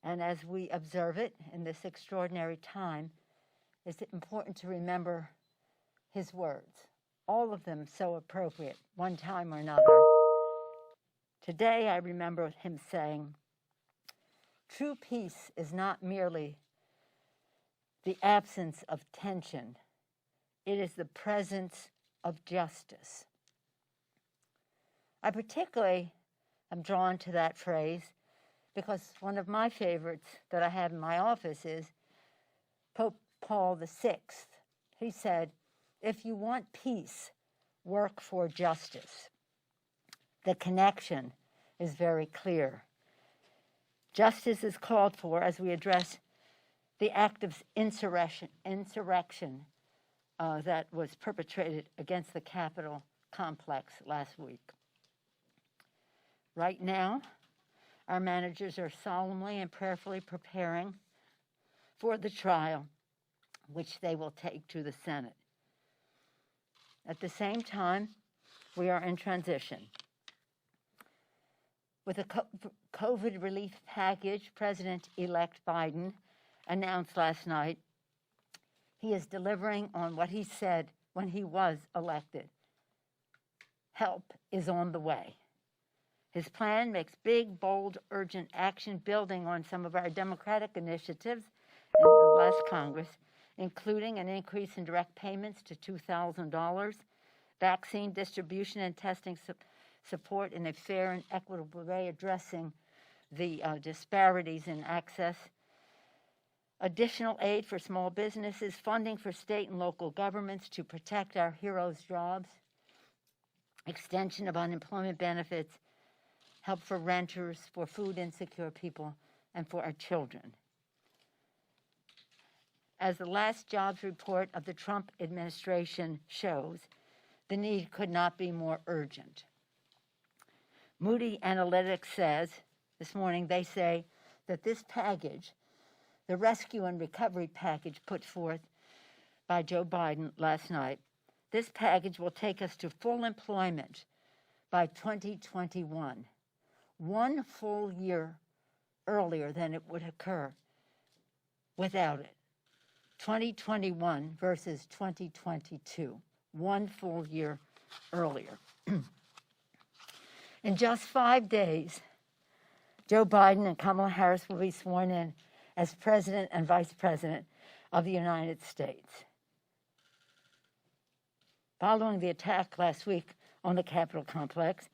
And as we observe it in this extraordinary time, it's important to remember his words, all of them so appropriate, one time or another. Today, I remember him saying, "True peace is not merely the absence of tension. It is the presence of justice." I particularly am drawn to that phrase because one of my favorites that I have in my office is Pope Paul VI. He said, "If you want peace, work for justice." The connection is very clear. Justice is called for as we address the act of insurrection that was perpetrated against the Capitol complex last week. Right now, our managers are solemnly and prayerfully preparing for the trial, which they will take to the Senate. At the same time, we are in transition. With a COVID relief package, President-elect Biden announced last night he is delivering on what he said when he was elected. Help is on the way. His plan makes big, bold, urgent action building on some of our Democratic initiatives in the last Congress, including an increase in direct payments to $2,000, vaccine distribution and testing support in a fair and equitable way, addressing the disparities in access, additional aid for small businesses, funding for state and local governments to protect our heroes' jobs, extension of unemployment benefits, help for renters, for food insecure people, and for our children. As the last jobs report of the Trump administration shows, the need could not be more urgent. Moody Analytics says, this morning, they say that this package, the rescue and recovery package put forth by Joe Biden last night, this package will take us to full employment by 2021, 1 full year earlier than it would occur without it. 2021 versus 2022, 1 full year earlier. In just 5 days, Joe Biden and Kamala Harris will be sworn in as President and Vice President of the United States. Following the attack last week on the Capitol complex,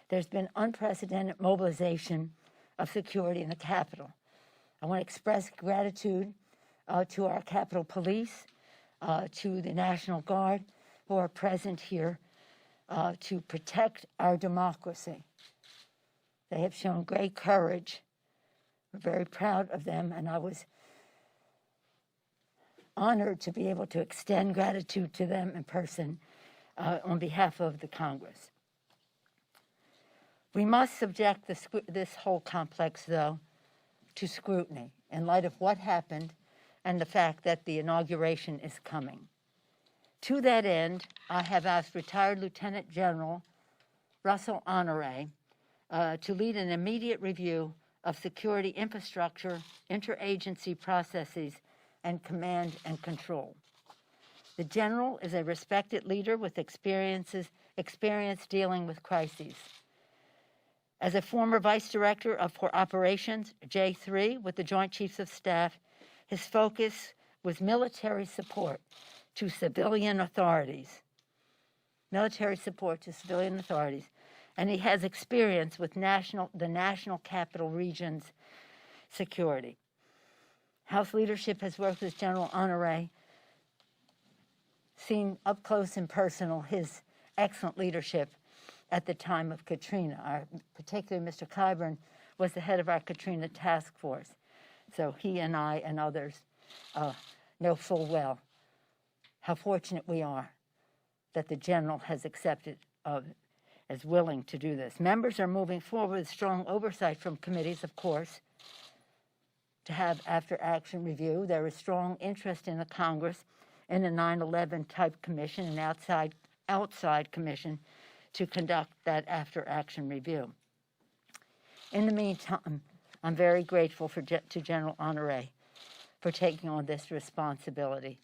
there's been unprecedented mobilization of security in the Capitol. I want to express gratitude to our Capitol Police, to the National Guard who are present here to protect our democracy. They have shown great courage. We're very proud of them, and I was honored to be able to extend gratitude to them in person on behalf of the Congress. We must subject this whole complex, though, to scrutiny in light of what happened and the fact that the inauguration is coming. To that end, I have asked retired Lieutenant General Russell Honore to lead an immediate review of security infrastructure, interagency processes, and command and control. The general is a respected leader with experience dealing with crises. As a former Vice Director for Operations, J3, with the Joint Chiefs of Staff, his focus was military support to civilian authorities. And he has experience with the National Capital Region's security. House leadership has worked with General Honore, seen up close and personal his excellent leadership at the time of Katrina. Particularly Mr. Kyburn was the head of our Katrina task force. So he and I and others know full well how fortunate we are that the general has accepted as willing to do this. Members are moving forward with strong oversight from committees, of course, to have after-action review. There is strong interest in the Congress in a 9/11 type commission, an outside commission, to conduct that after-action review. In the meantime, I'm very grateful to General Honore for taking on this responsibility.